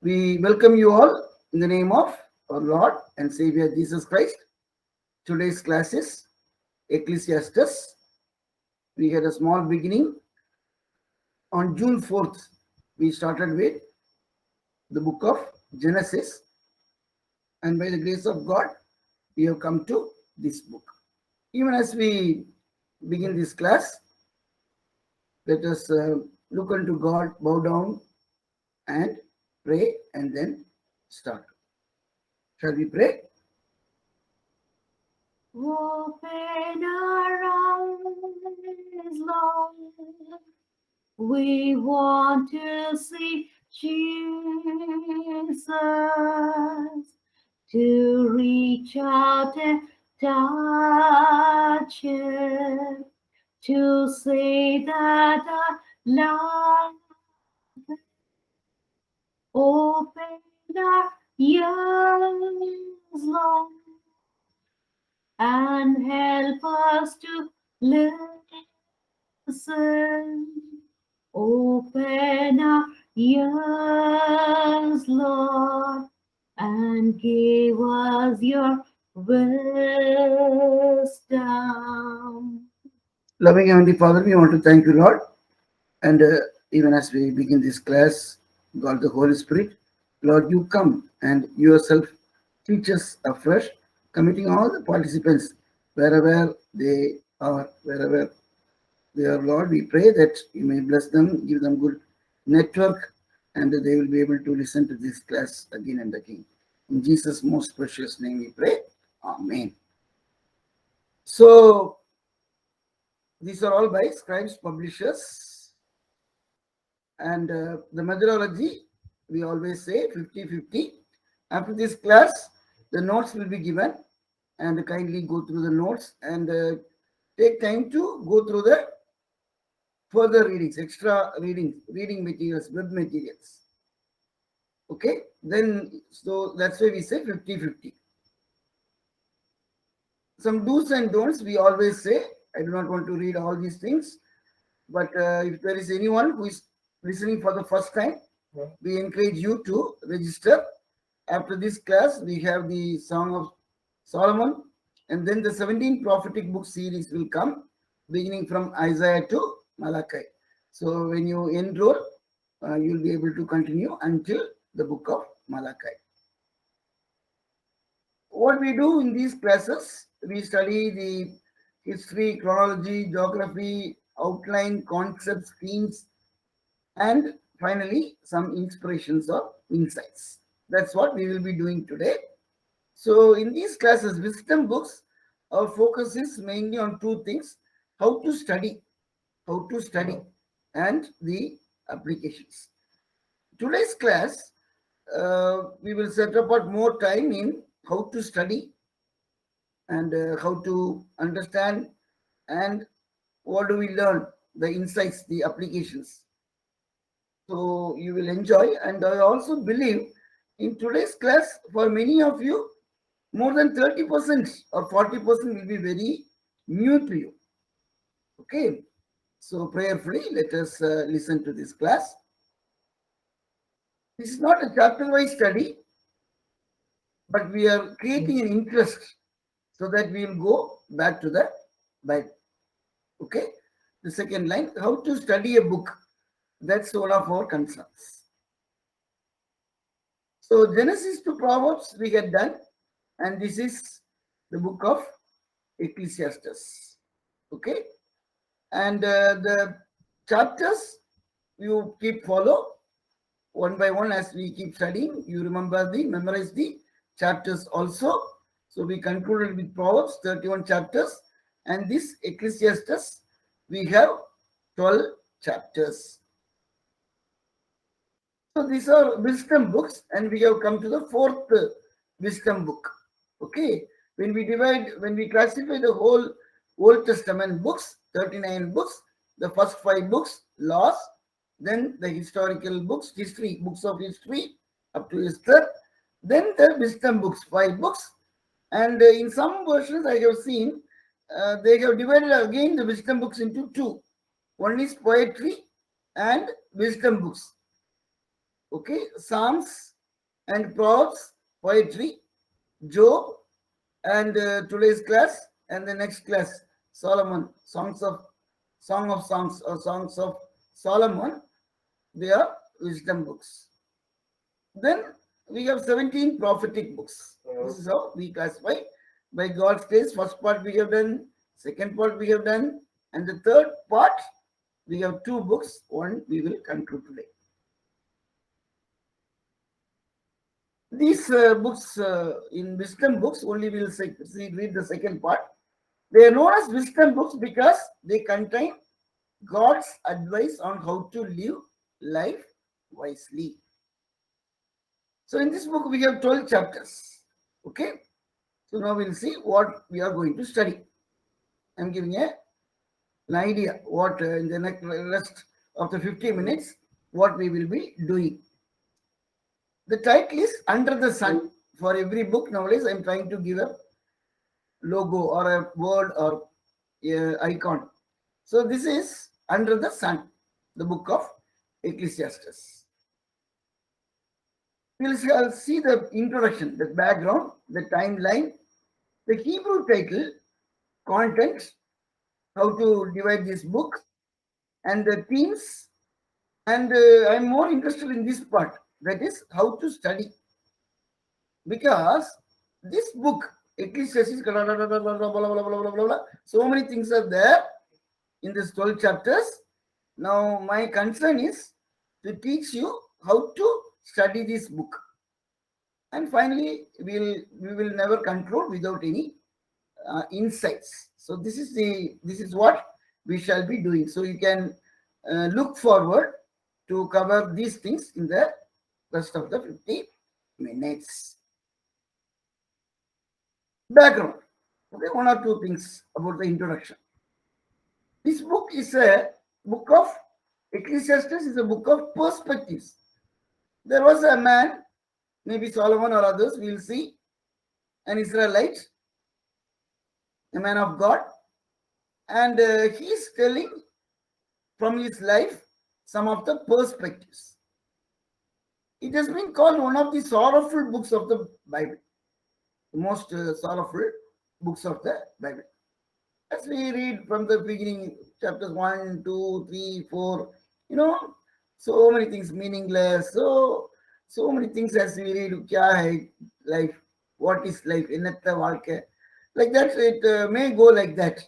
We welcome you all in the name of our Lord and Savior Jesus Christ. Today's class is Ecclesiastes. We had a small beginning. On June 4th, we started with the book of Genesis. And by the grace of God, we have come to this book. Even as we begin this class, let us look unto God, bow down and pray and then start. Shall we pray? Open our eyes, Lord. We want to see Jesus, to reach out and touch Him, to say that I love Him. Open our ears, Lord, and help us to listen. Open our ears, Lord, and give us your wisdom. Loving Heavenly Father, we want to thank you, Lord. And even as we begin this class, God the Holy Spirit, Lord, you come and yourself teach us afresh, committing all the participants wherever they are, Lord. We pray that you may bless them, give them good network, and they will be able to listen to this class again and again. In Jesus' most precious name we pray. Amen. So, these are all by scribes, publishers, and the methodology, we always say 50-50. After this class, the notes will be given, and kindly go through the notes and take time to go through the further readings, extra reading materials, web materials. Okay, then so that's why we say 50-50. Some do's and don'ts we always say. I do not want to read all these things, but if there is anyone who is listening for the first time, we encourage you to register. After this class, we have the Song of Solomon, and then the 17 prophetic book series will come, beginning from Isaiah to Malachi. So when you enroll, you'll be able to continue until the book of Malachi. What we do in these classes, we study the history, chronology, geography, outline, concepts, themes, and finally some inspirations or insights. That's what we will be doing today. So in these classes, wisdom books, our focus is mainly on two things: how to study, and the applications. Today's class, we will set apart more time in how to study and how to understand and what do we learn, the insights, the applications. So you will enjoy, and I also believe in today's class, for many of you, more than 30% or 40% will be very new to you. Okay, so prayerfully, let us listen to this class. This is not a chapter-wise study, but we are creating an interest so that we will go back to the Bible. Okay, the second line, how to study a book. That's one of our concerns. So Genesis to Proverbs we had done, and this is the book of Ecclesiastes. Okay, and the chapters you keep follow one by one as we keep studying. You memorize the chapters also. So we concluded with Proverbs, 31 chapters, and this Ecclesiastes we have 12 chapters. So these are wisdom books, and we have come to the fourth wisdom book. Okay, when we classify the whole Old Testament books, 39 books, the first 5 books, laws, then the historical books, books of history up to Esther, then the wisdom books, 5 books, and in some versions I have seen they have divided again the wisdom books into 2. One is poetry and wisdom books. Okay, Psalms and Proverbs, poetry, Job, and today's class and the next class, Solomon, Song of Songs or Songs of Solomon. They are wisdom books. Then we have 17 prophetic books. This is how we classify by God's grace. First part we have done, second part we have done, and the third part we have 2 books. One we will conclude today. These books in wisdom books only we will read the second part. They are known as wisdom books because they contain God's advice on how to live life wisely. So in this book we have 12 chapters. Okay. So now we'll see what we are going to study. I'm giving an idea what in the next rest of the 50 minutes what we will be doing. The title is Under the Sun. For every book nowadays I'm trying to give a logo or a word or a icon. So this is Under the Sun, the book of Ecclesiastes. We'll see the introduction, the background, the timeline, the Hebrew title, content, how to divide this book, and the themes. And I'm more interested in this part, that is how to study. Because this book, Ecclesiastes, so many things are there in these 12 chapters. Now, my concern is to teach you how to study this book. And finally, we will never conclude without any insights. So this is what we shall be doing. So you can look forward to cover these things in the rest of the 50 minutes. Background. Okay, 1 or 2 things about the introduction. This book is a book of Ecclesiastes is a book of perspectives. There was a man, maybe Solomon or others, we will see, an Israelite, a man of God, and he is telling from his life some of the perspectives. It has been called one of the sorrowful books of the Bible, the most sorrowful books of the Bible. As we read from the beginning, chapters 1, 2, 3, 4, so many things meaningless, so many things as we read, kya hai life, what is life, ennatta vaalkai, like that, it may go like that.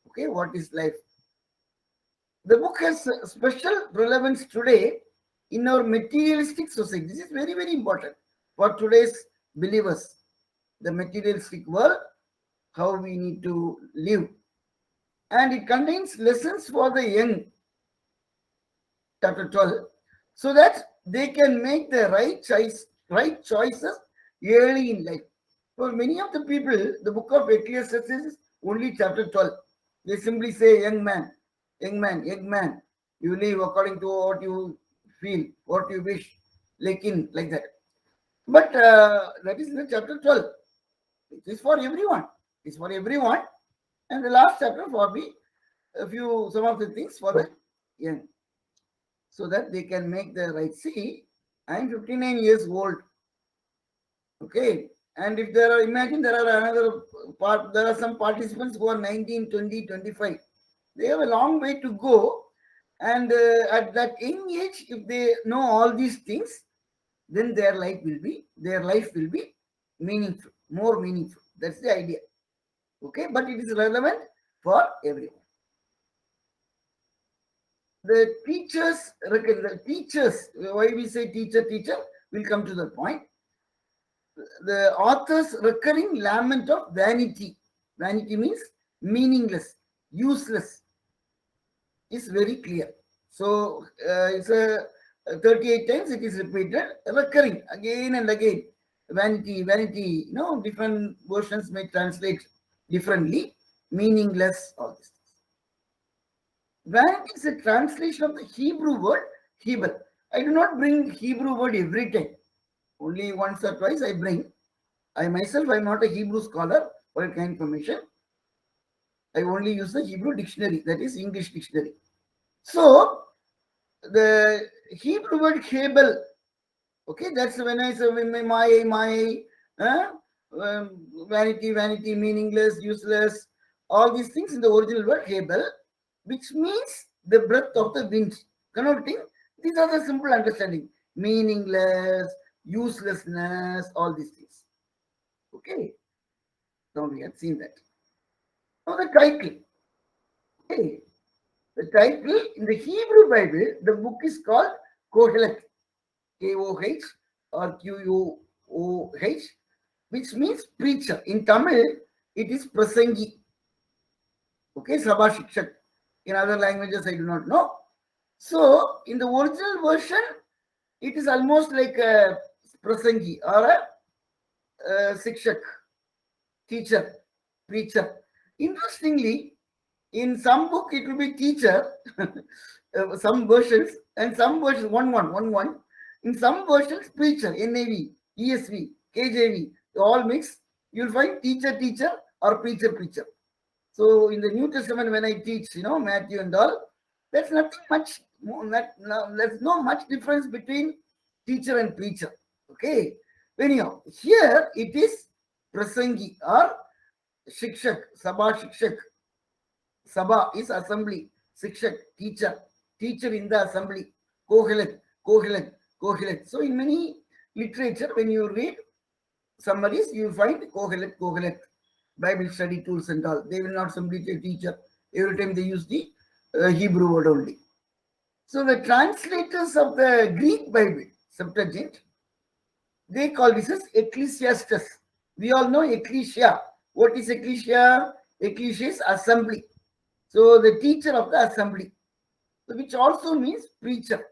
Okay, what is life? The book has special relevance today in our materialistic society. This is very, very important for today's believers. The materialistic world, how we need to live. And it contains lessons for the young, chapter 12, so that they can make the right choices early in life. For many of the people, the book of Ecclesiastes is only chapter 12. They simply say, young man, you live according to what you feel, what you wish, like that. But that is in the chapter 12. It is for everyone. It's for everyone. And the last chapter for some of the things for the young, so that they can make the right. See, I am 59 years old. Okay. And if imagine there are some participants who are 19, 20, 25. They have a long way to go. And at that young age, if they know all these things, then their life will be meaningful, more meaningful. That's the idea. Okay, but it is relevant for everyone. The teachers, why we say teacher, we'll come to the point. The author's recurring lament of vanity. Vanity means meaningless, useless, is very clear. So it's 38 times it is repeated, recurring again and again. Vanity, different versions may translate differently. Meaningless, all these things. Vanity is a translation of the Hebrew word Hebel. I do not bring Hebrew word every time. Only once or twice I bring. I myself, I am not a Hebrew scholar for a kind information. I only use the Hebrew dictionary, that is English dictionary. So, the Hebrew word Hebel Okay, that's when I say my vanity, vanity, meaningless, useless, all these things in the original word Hebel, which means the breath of the wind. Connoting, these are the simple understanding. Meaningless, uselessness, all these things. Okay, now we have seen that. Now the title. Okay, the title in the Hebrew Bible, the book is called Kohelet, Koh or Quoh, which means preacher. In Tamil, it is Prasangi. Okay, Sabha Shikshak. In other languages, I do not know. So, in the original version, it is almost like a Prasangi or a Sikshak, teacher, preacher. Interestingly, in some book it will be teacher, some versions, and some versions, one. In some versions, preacher, NAV, ESV, KJV, all mix. You'll find teacher, teacher, or preacher, preacher. So in the New Testament, when I teach, Matthew and all, there's nothing much. There's no much difference between teacher and preacher. Okay. Anyhow, here it is prasangi or shikshak, sabha shikshak. Sabha is assembly, shikshak, teacher, teacher in the assembly, kohelet. So in many literature, when you read summaries, you find kohelet. Bible study tools and all. They will not simply say teacher. Every time they use the Hebrew word only. So the translators of the Greek Bible, Septuagint, they call this as Ecclesiastes. We all know Ecclesia. What is Ecclesia? Ecclesia is assembly. So the teacher of the assembly, which also means preacher.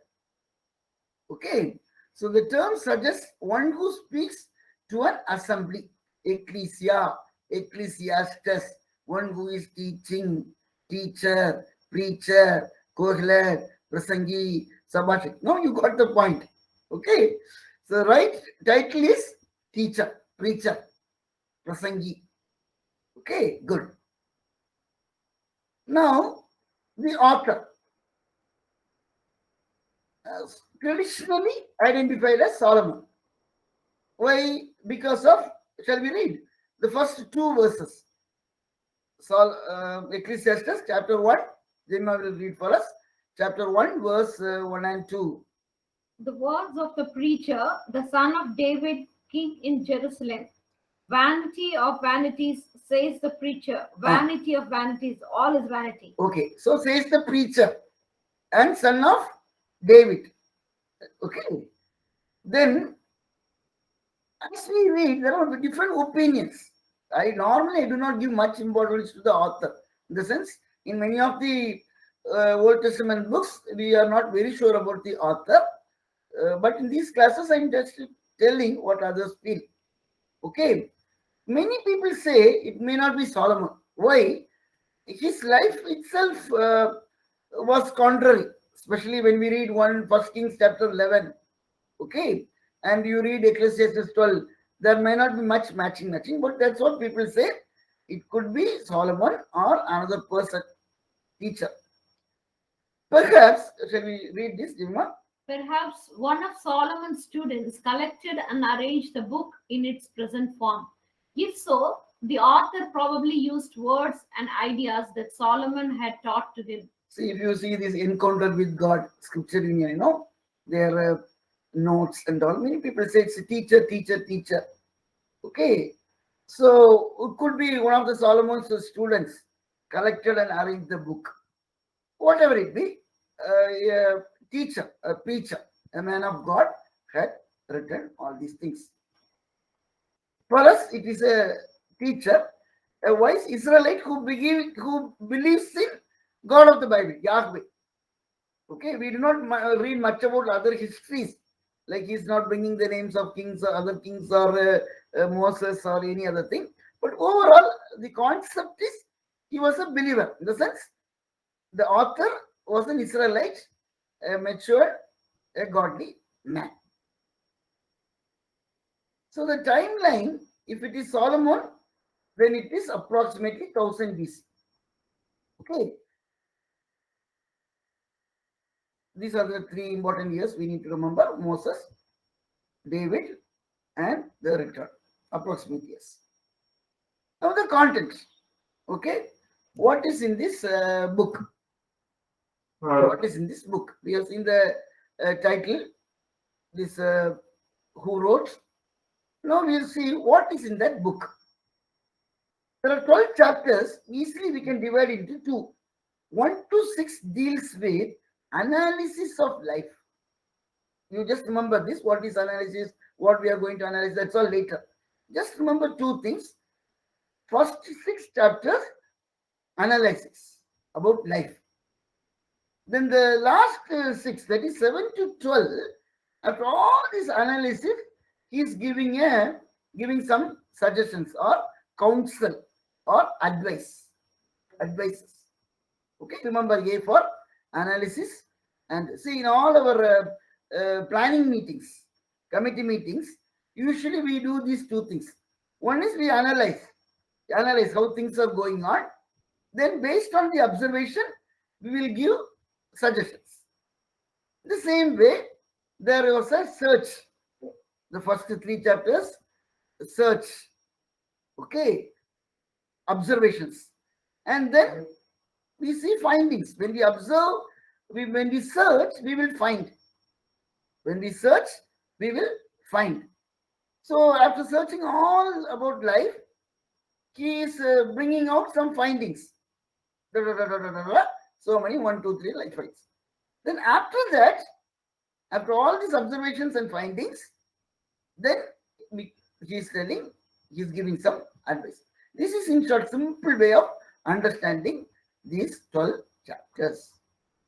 Okay. So the term suggests one who speaks to an assembly. Ecclesia, Ecclesiastes, one who is teaching, teacher, preacher, kohelet, prasangi, sabashik. Now you got the point. Okay. So right title is teacher, preacher, prasangi. Okay, good. Now the author, traditionally identified as Solomon. Why? Because of, shall we read the first two verses? Ecclesiastes chapter 1, Jemma will read for us. Chapter 1, verse 1 and 2. The words of the preacher, the son of David, king in Jerusalem. Vanity of vanities, says the preacher. Vanity of vanities, all is vanity. Okay, so says the preacher and son of David. Okay, then as we read, there are different opinions. I normally do not give much importance to the author. In the sense, in many of the Old Testament books, we are not very sure about the author. But in these classes, I'm just telling what others feel. Okay. Many people say it may not be Solomon. Why? His life itself was contrary, especially when we read 1 Kings chapter 11. Okay. And you read Ecclesiastes 12. There may not be much matching, but that's what people say. It could be Solomon or another person, teacher. Perhaps, shall we read this, Jimma? Perhaps one of Solomon's students collected and arranged the book in its present form. If so, the author probably used words and ideas that Solomon had taught to him. See, if you see this encounter with God, scripture in their notes and all, many people say it's a teacher. Okay. So it could be one of the Solomon's students collected and arranged the book. Whatever it be, a teacher, a preacher, a man of God had written all these things. For us, it is a teacher, a wise Israelite who believes in God of the Bible, Yahweh. Okay, we do not read much about other histories, like he's not bringing the names of kings or other kings or Moses or any other thing. But overall, the concept is he was a believer. In the sense, the author was an Israelite, a mature, a godly man. So the timeline, if it is Solomon, then it is approximately 1000 BC. Okay. These are the three important years we need to remember. Moses, David and the return, approximate years. Now the content. Okay, what is in this book? What is in this book? We have seen the title. This who wrote. Now we'll see what is in that book. There are 12 chapters. Easily we can divide into two. 1 to 6 deals with analysis of life. You just remember this. What is analysis? What we are going to analyze? That's all later. Just remember two things. First 6 chapters, analysis about life. Then the last 6, that is 7 to 12, after all this analysis, he is giving some suggestions or counsel or advices. Okay, remember A for analysis, and see in all our planning meetings, committee meetings, usually we do these two things. One is we analyze how things are going on. Then based on the observation, we will give suggestions. The same way, there was a search. The first 3 chapters, search. Okay, observations. And then we see findings. When we observe, when we search, we will find. When we search, we will find. So after searching all about life, he is bringing out some findings. So many, 1, 2, 3, like 5. Then after that, after all these observations and findings, then he is giving some advice. This is in short, simple way of understanding these 12 chapters.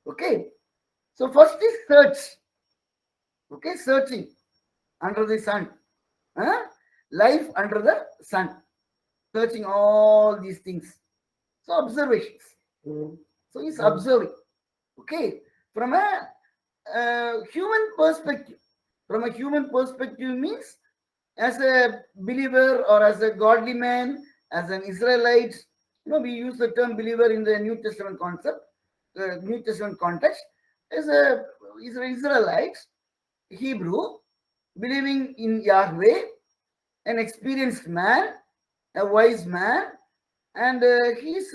Okay. So first is search. Okay, searching under the sun. Life under the sun. Searching all these things. So observations. So he's observing. Okay. From a human perspective. From a human perspective means as a believer or as a godly man, as an Israelite. We use the term believer in the New Testament concept, New Testament context. As a Israelite, Hebrew, believing in Yahweh, an experienced man, a wise man, and he's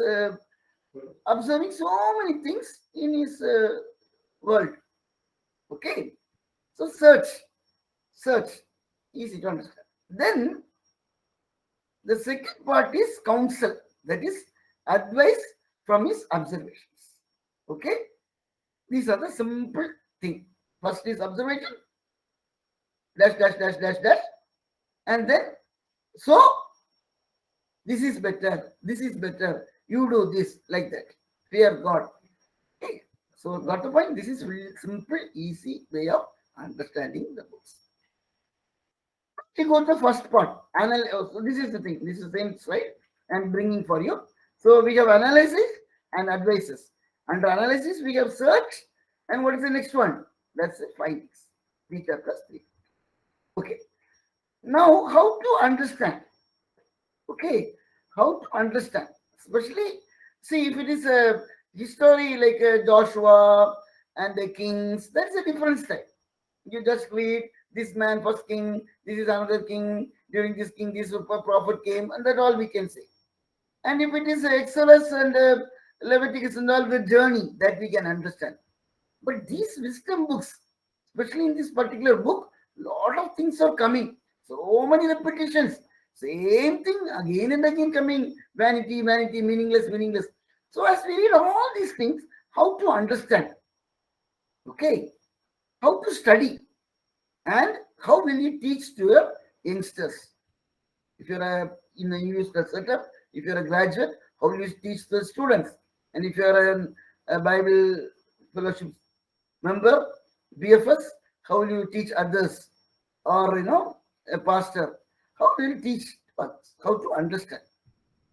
observing so many things in his world. Okay, so search, easy to understand. Then the second part is counsel, that is advice from his observations. Okay, these are the simple thing. First is observation, dash, and then so this is better, you do this, like that. Fear God. Okay. So got the point? This is really simple, easy way of understanding the books. We go to the first part. So this is the thing. This is the same slide I'm bringing for you. So we have analysis and advices. Under analysis, we have search. And what is the next one? That's the findings. 3 chapters 3. Okay. Now, how to understand? Okay. How to understand? Especially, see, if it is a history like Joshua and the kings, that's a different style. You just read this man, first king, this is another king, during this king, this super prophet came, and that all we can say. And if it is Exodus and Leviticus and all, the journey that we can understand. But these wisdom books, especially in this particular book, lot of things are coming. So many repetitions. Same thing again and again coming. Vanity, meaningless. So as we read all these things, how to understand? Okay. How to study? And how will you teach to your youngsters? If you're in a university setup, if you're a graduate, how will you teach the students? And if you're a Bible fellowship member, BFS, how will you teach others? Or, a pastor, how will you teach us how to understand?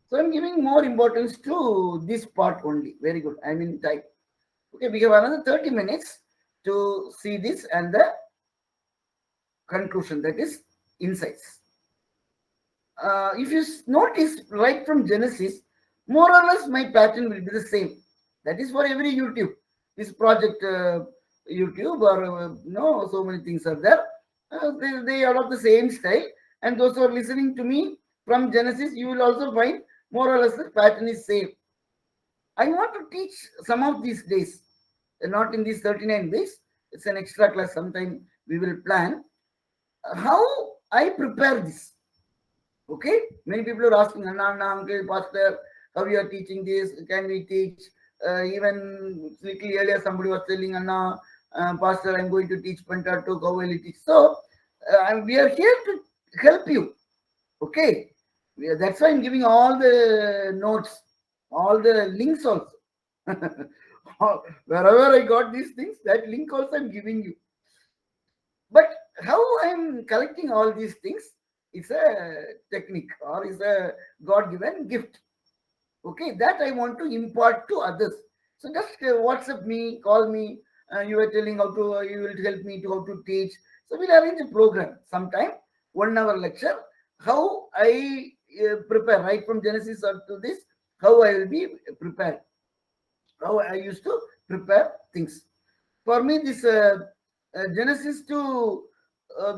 So I'm giving more importance to this part only. Very good. I'm in time. Okay, we have another 30 minutes to see this and the conclusion, that is insights. If you notice right from Genesis, more or less my pattern will be the same. That is for every YouTube. This project YouTube or so many things are there. They adopt the same style. And those who are listening to me from Genesis, you will also find more or less the pattern is same. I want to teach some of these days, not in these 39 days. It's an extra class. Sometime we will plan how I prepare this. Okay, many people are asking, Anna, Anna, uncle, pastor, how you are teaching this? Can we teach? Even little earlier, somebody was telling, Anna, pastor, I'm going to teach Pentateuch. How will you teach? So we are here to help you. Okay, that's why I'm giving all the notes, all the links also. Wherever I got these things, that link also I'm giving you. But how I'm collecting all these things is a technique or is a God-given gift. Okay, that I want to impart to others. So just WhatsApp me, call me. You were telling how to, you will help me to how to teach. So we'll arrange a program sometime, 1 hour lecture. How I prepare right from Genesis up to this, how I will be prepared. How I used to prepare things. For me, this Genesis to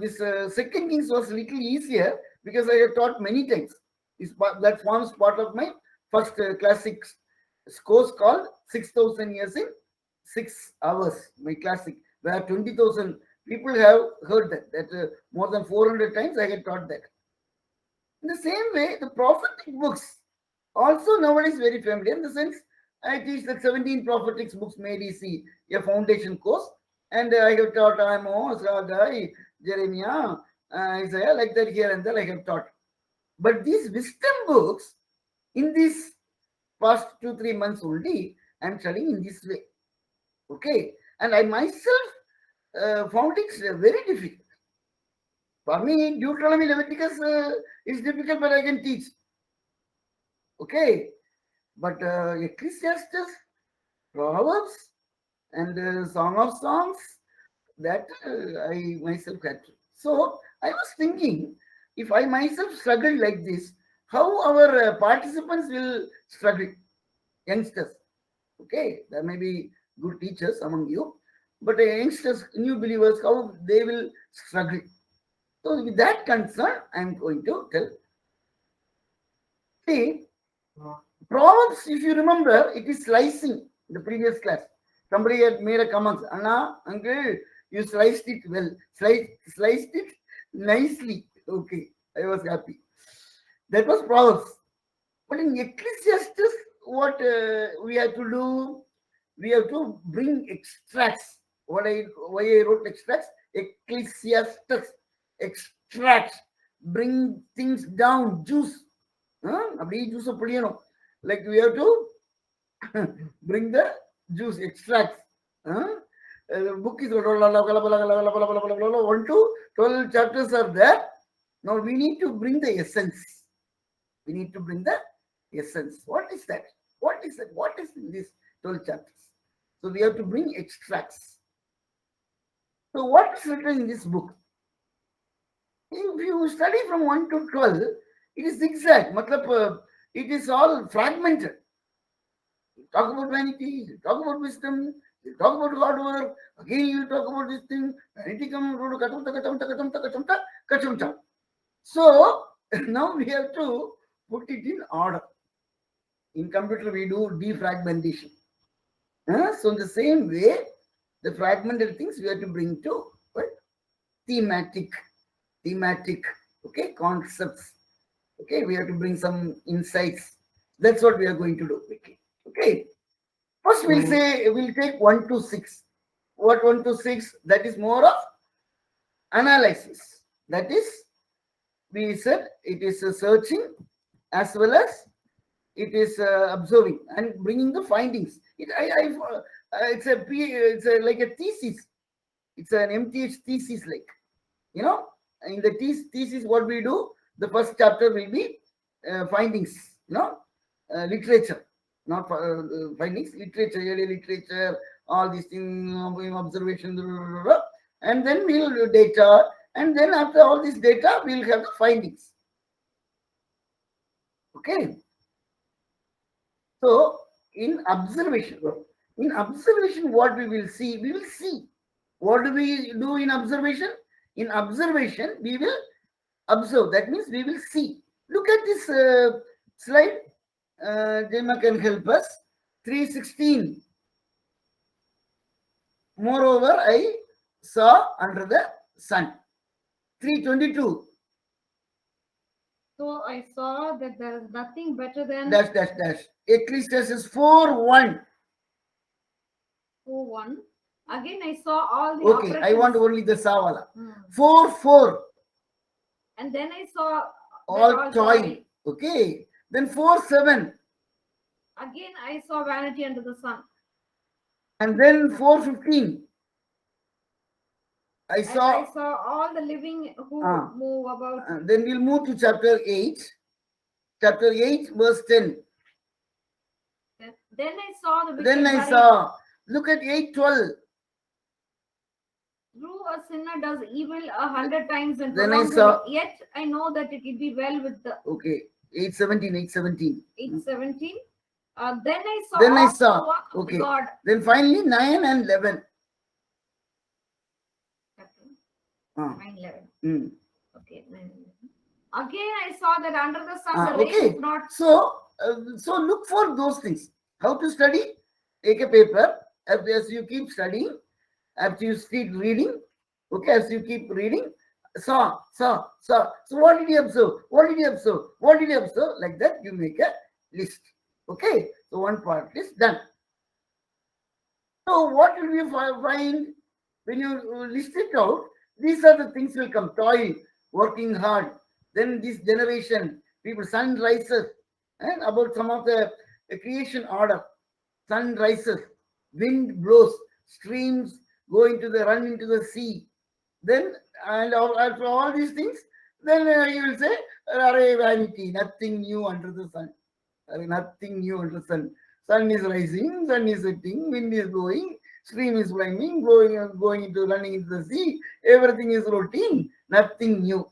this second Kings was little easier because I have taught many times. That forms part of my first classic course called 6,000 years in 6 hours. My classic, where 20,000 people have heard that. More than 400 times I had taught that. In the same way, the prophetic books also nowadays very familiar in the sense I teach the 17 prophetic books made easy, a foundation course, and I have taught Amos, Haggai, Jeremiah, Isaiah, like that here and there I have taught. But these wisdom books, in these past 2-3 months only, I am studying in this way. Okay, and I myself found it very difficult. For me, Deuteronomy, Leviticus is difficult, but I can teach. Okay, but Ecclesiastes, Proverbs, and Song of Songs, that I myself had to. So I was thinking, if I myself struggle like this, how our participants will struggle, youngsters. Okay, there may be good teachers among you, but youngsters, new believers, how they will struggle. So with that concern, I am going to tell. See, Proverbs, if you remember, it is slicing in the previous class. Somebody had made a comment, Anna, uncle, you sliced it well, sliced it nicely. Okay, I was happy. That was Proverbs. But in Ecclesiastes, what we have to do, we have to bring extracts. Why I wrote extracts? Ecclesiastes, extracts, bring things down, juice. அப்படியே ஜூஸை புளியணும். Like we have to bring the juice extracts. The book is 1 to 12 chapters are there. Now we need to bring the essence. We need to bring the essence. What is that? What is that? What is in these 12 chapters? So we have to bring extracts. So what is written in this book? If you study from 1 to 12, it is zigzag. Matlab, it is all fragmented. You talk about vanity, you talk about wisdom, you talk about hard work, again you talk about this thing, vanity kachamta. So now we have to put it in order. In computer, we do defragmentation. So in the same way, the fragmented things we have to bring to what? Thematic, okay, concepts. Okay, we have to bring some insights. That's what we are going to do. Okay. First, we'll take 1 to 6. What 1 to 6? That is more of analysis. That is, we said it is searching as well as it is observing and bringing the findings. It's like a thesis. It's an MTH thesis, like, you know, in the thesis, what we do, the first chapter will be findings, literature, not findings, literature, early literature, all these things, observation, and then we'll do data, and then after all this data, we'll have the findings. Okay. So in observation, what we will see, what do we do in observation? In observation, we will observe. That means we will see. Look at this slide. Jema can help us. 3:16. Moreover, I saw under the sun. 3:22. So I saw that there is nothing better than Dash, dash, dash. Ecclesiastes 4:1. 4:1. Again, I saw all the Okay, I operations. want only the Savala. Hmm. 4:4. And then I saw that All toil. Okay. Then 4:7. Again, I saw vanity under the sun. And then 4:15. I And saw. I saw all the living who move about. Then we'll move to chapter 8. Chapter 8, verse 10. Then I saw the wicked Then I buried. saw. Look at 8:12. Though a sinner does evil 100 times and Then I prolongs saw- it, yet I know that it will be well with the Okay. 8:17. 8:17. 8:17. Then I saw Then I all saw. the work of Okay. God. Then finally 9 and 11. Okay. Ah. 9:11. Hmm. Okay. 9:11. Again, I saw that under the sun the rain Okay. is not. So look for those things. How to study? Take a paper. As you keep studying, as you keep reading, okay, as you keep reading, saw. So what did you observe? What did you observe? What did you observe? Like that, you make a list. Okay. So one part is done. So what will you find when you list it out? These are the things will come: toil, working hard. Then this generation, people, sun rises, and about some of the creation order. Sun rises, wind blows, streams go into the run into the sea. Then after all these things, then you will say, "Array vanity, nothing new under the sun. Nothing new under the sun. Sun is rising, sun is setting, wind is blowing, stream is flowing, going into running into the sea. Everything is routine, nothing new."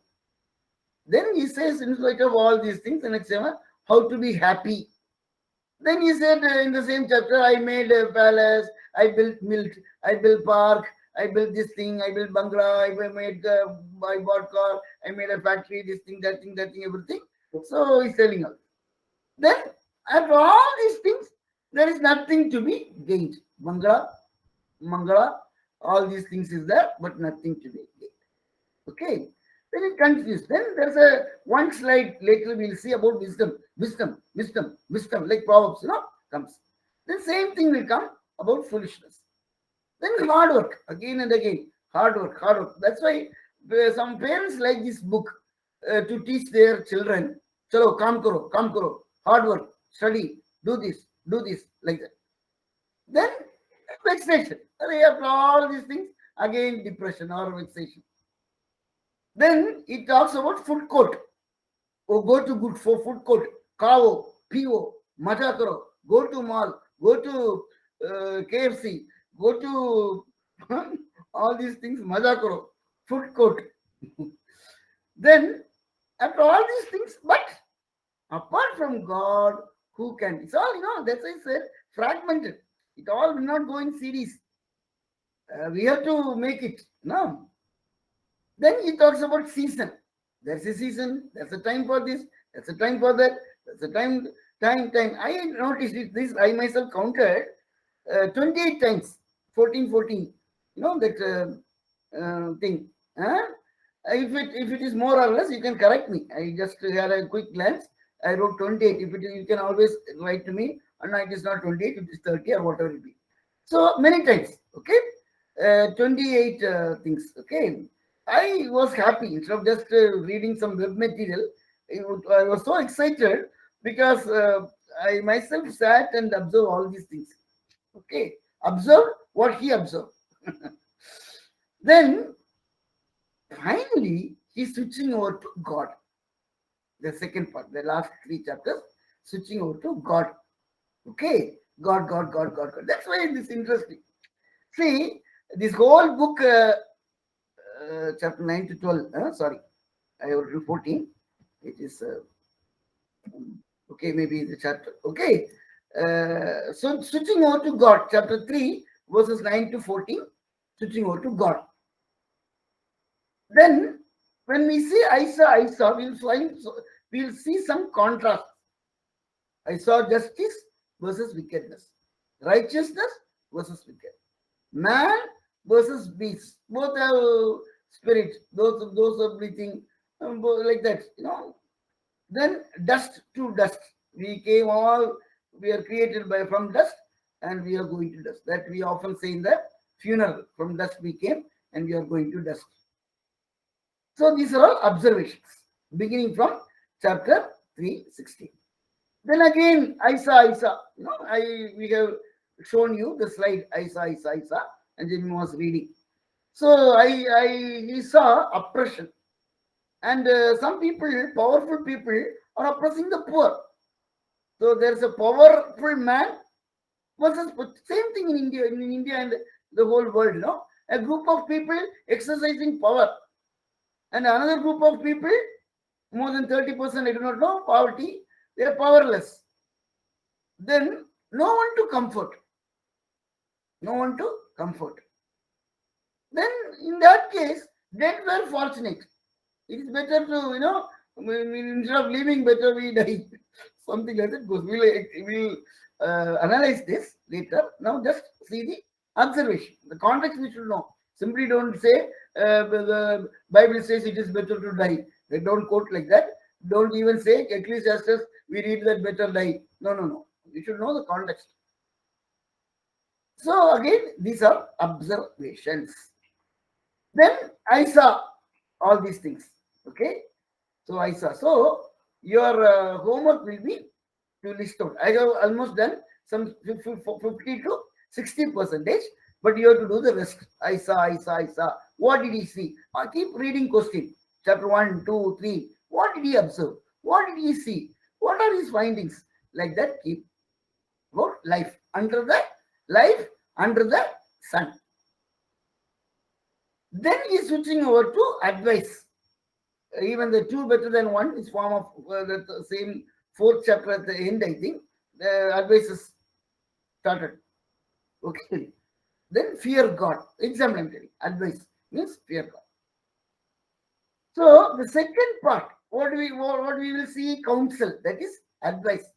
Then he says, in spite of all these things, the next chapter, how to be happy. Then he said in the same chapter, I made a palace, I built mill, I built park, I built this thing, I built bungalow, I bought car, I made a factory, this thing, that thing, everything. So he's telling us. Then after all these things, there is nothing to be gained. Mangala, all these things is there, but nothing to be gained. Okay. Then it continues. Then there's a one slide later we'll see about wisdom, like Proverbs, comes. Then same thing will come about foolishness. Then hard work, again and again, hard work. That's why some parents like this book to teach their children. Chalo, kam karo, hard work, study, do this, like that. Then vexation. After all these things, again depression or vexation. Then it talks about food court. Oh, go to good for food court. Kao, PO, maja karo. Go to mall. Go to KFC. Go to all these things. Maja karo. Food court. Then after all these things, but apart from God, who can? It's all, that's why I said fragmented. It all will not go in series. We have to make it. No. Then he talks about season. There's a season, there's a time for this, there's a time for that, there's a time. I noticed this, I myself counted 28 times, 14. That thing. If it is more or less, you can correct me. I just had a quick glance. I wrote 28. If it is, you can always write to me. And no, it is not 28, it is 30 or whatever it be. So many times, okay? 28 things, okay? I was happy instead of just reading some web material. I was so excited because I myself sat and observed all these things. Okay, observe what he observed. Then finally, he's switching over to God. The second part, the last 3 chapters, switching over to God. Okay, God. That's why it is interesting. See, this whole book. Chapter 9 to 12. Sorry, I have written 14. It is okay. Maybe the chapter. Okay. So switching over to God, chapter 3, verses 9 to 14. Switching over to God. Then when we see Isa, we'll see some contrast. I saw justice versus wickedness, righteousness versus wicked, man versus beast. Both have spirit. Those are breathing like that. Then dust to dust. We are created by from dust, and we are going to dust. That we often say in the funeral. From dust we came, and we are going to dust. So these are all observations, beginning from chapter 3:16. Then again, Isa. We have shown you the slide Isa, and Jimmy was reading. So he saw oppression, and some people, powerful people, are oppressing the poor. So there's a powerful man versus same thing in India and the whole world. A group of people exercising power, and another group of people, more than 30%, I do not know, poverty, they are powerless. Then no one to comfort. Then in that case, dead were fortunate. It is better to, instead of living, better we die. Something like that goes. We'll analyze this later. Now just see the observation. The context we should know. Simply don't say the Bible says it is better to die. They don't quote like that. Don't even say Ecclesiastes, we read that better die. No. You should know the context. So again, these are observations. Then I saw all these things. Okay. So I saw. So your homework will be to list out. I have almost done some 50 to 60%, but you have to do the rest. I saw. What did he see? Keep reading question. Chapter 1, 2, 3. What did he observe? What did he see? What are his findings? Like that, keep about life under the sun. Then he is switching over to advice. Even the two better than one is form of the same fourth chapter at the end, I think. The advice is started. Okay. Then fear God. Example I'm telling. Advice means fear God. So the second part, what we will see, counsel, that is advice.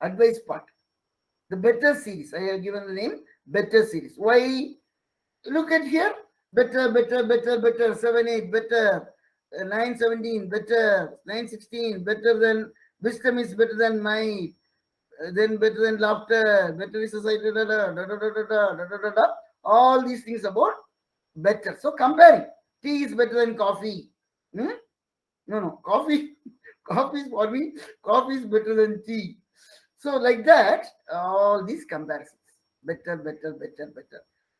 Advice part. The better series. I have given the name better series. Why? Look at here. Better. 7, 8, better. 9, 17, better. 9, 16, better than wisdom is better than might. Then better than laughter. Better is society. All these things about better. So comparing. Tea is better than coffee. No. Coffee is for me. Coffee is better than tea. So like that, all these comparisons. Better.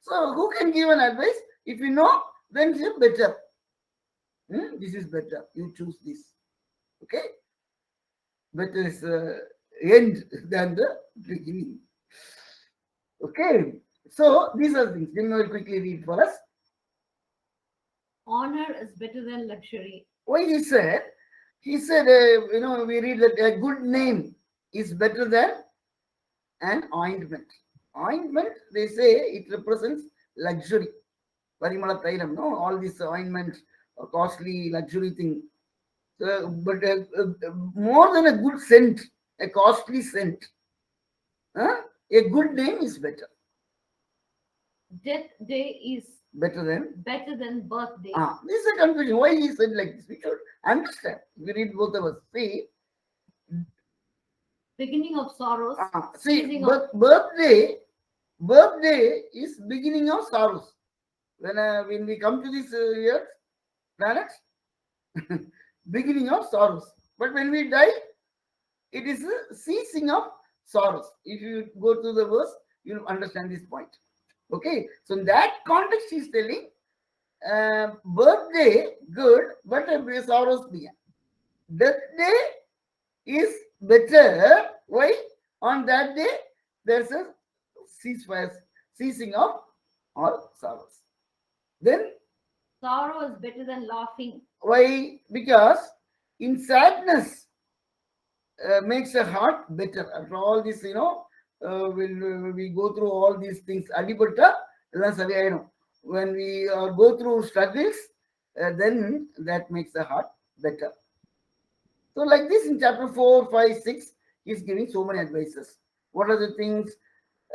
So who can give an advice? If you know, then say better. This is better. You choose this. Okay. Better is end than the beginning. Okay. So these are things. Then we will quickly read for us. Honor is better than luxury. Why he said, we read that a good name is better than an ointment. Ointment, they say it represents luxury. Parimala Thailam, no? All these ointments are costly, luxury thing. So, but more than a good scent, a costly scent, a good name is better. Death day is better than birthday. This is a confusion. Why he said like this? We should understand. We read both of us. See, beginning of sorrows. Birthday is beginning of sorrows. When we come to this year, planets, beginning of sorrows. But when we die, it is a ceasing of sorrows. If you go to the verse, you understand this point. Okay, so in that context, he's telling birthday good, but sorrows began. Death day is better. Why? On that day, there's a ceasing of all sorrows. Then sorrow is better than laughing. Why? Because in sadness makes a heart better. After all this, when we go through all these things, when we go through struggles, then that makes the heart better. So, like this, in chapter 4, 5, 6, he's giving so many advices. What are the things?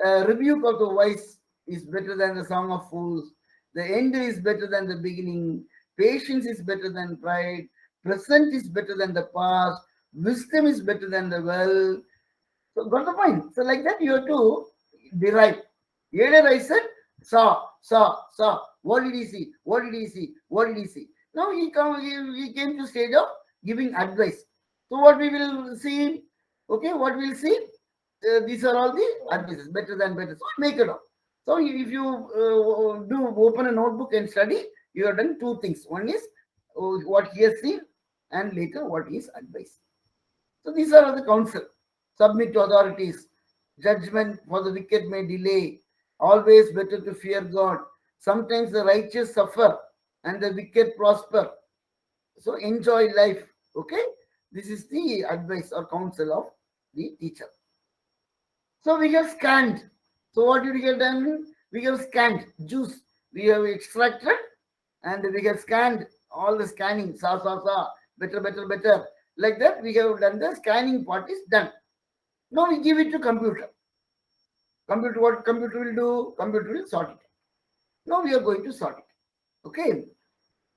Rebuke of the wise is better than the song of fools. The end is better than the beginning. Patience is better than pride. Present is better than the past. Wisdom is better than the well. So, got the point? So, like that, you have to derive. Earlier I said, saw. What did he see? What did he see? What did he see? Now he came to stage of giving advice. So what we will see, okay, what we'll see, these are all the advices, better than better. So make it up. So if you do open a notebook and study, you have done two things. One is what he has seen, and later what is advice. So these are the counsel. Submit to authorities. Judgment for the wicked may delay. Always better to fear God. Sometimes the righteous suffer and the wicked prosper. So enjoy life. Okay. This is the advice or counsel of the teacher. So we have scanned. So what did we get done? We have scanned juice. We have extracted and we have scanned all the scanning. Sa, better. Like that, we have done the scanning part is done. Now we give it to computer. Computer, what computer will do? Computer will sort it. Now we are going to sort it. Okay.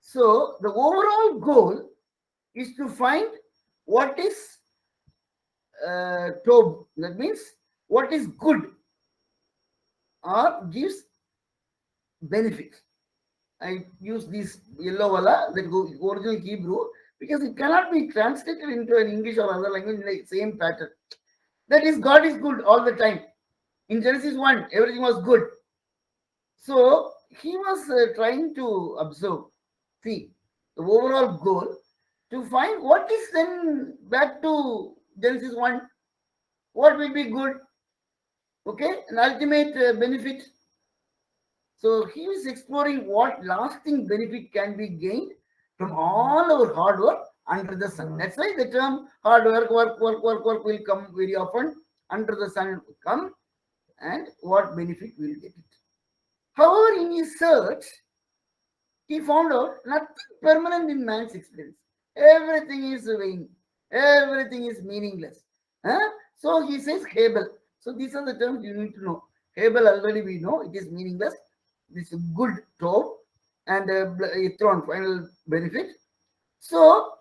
So the overall goal is to find what is Tob. That means what is good or gives benefit. I use this yellow wala, that original Hebrew, because it cannot be translated into an English or other language in the same pattern. That is, God is good all the time. In Genesis 1, everything was good. So he was trying to observe, see, the overall goal to find what is then back to Genesis 1, what will be good, okay, an ultimate benefit. So he is exploring what lasting benefit can be gained from all our hard work under the sun. That's why the term hard work will come very often. Under the sun will come, and what benefit will get it. However, in his search, he found out nothing permanent in man's experience. Everything is vain. Everything is meaningless. Huh? So he says Hebel. So these are the terms you need to know. Hebel already we know it is meaningless. This is good Tov and Ithron, final benefit. So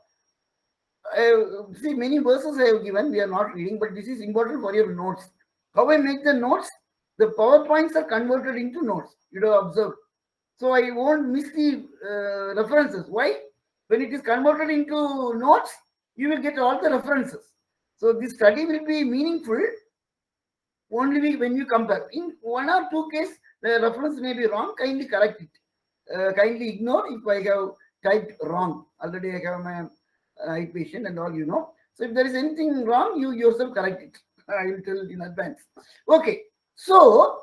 see, many verses I have given, we are not reading, but this is important for your notes. How I make the notes? The PowerPoints are converted into notes. You have observed. So I won't miss the references. Why? When it is converted into notes, you will get all the references. So this study will be meaningful only when you compare. In one or two cases, the reference may be wrong. Kindly correct it. Kindly ignore if I have typed wrong. Already I have my eye patient and all, you know. So if there is anything wrong, you yourself correct it. I will tell in advance. Okay. So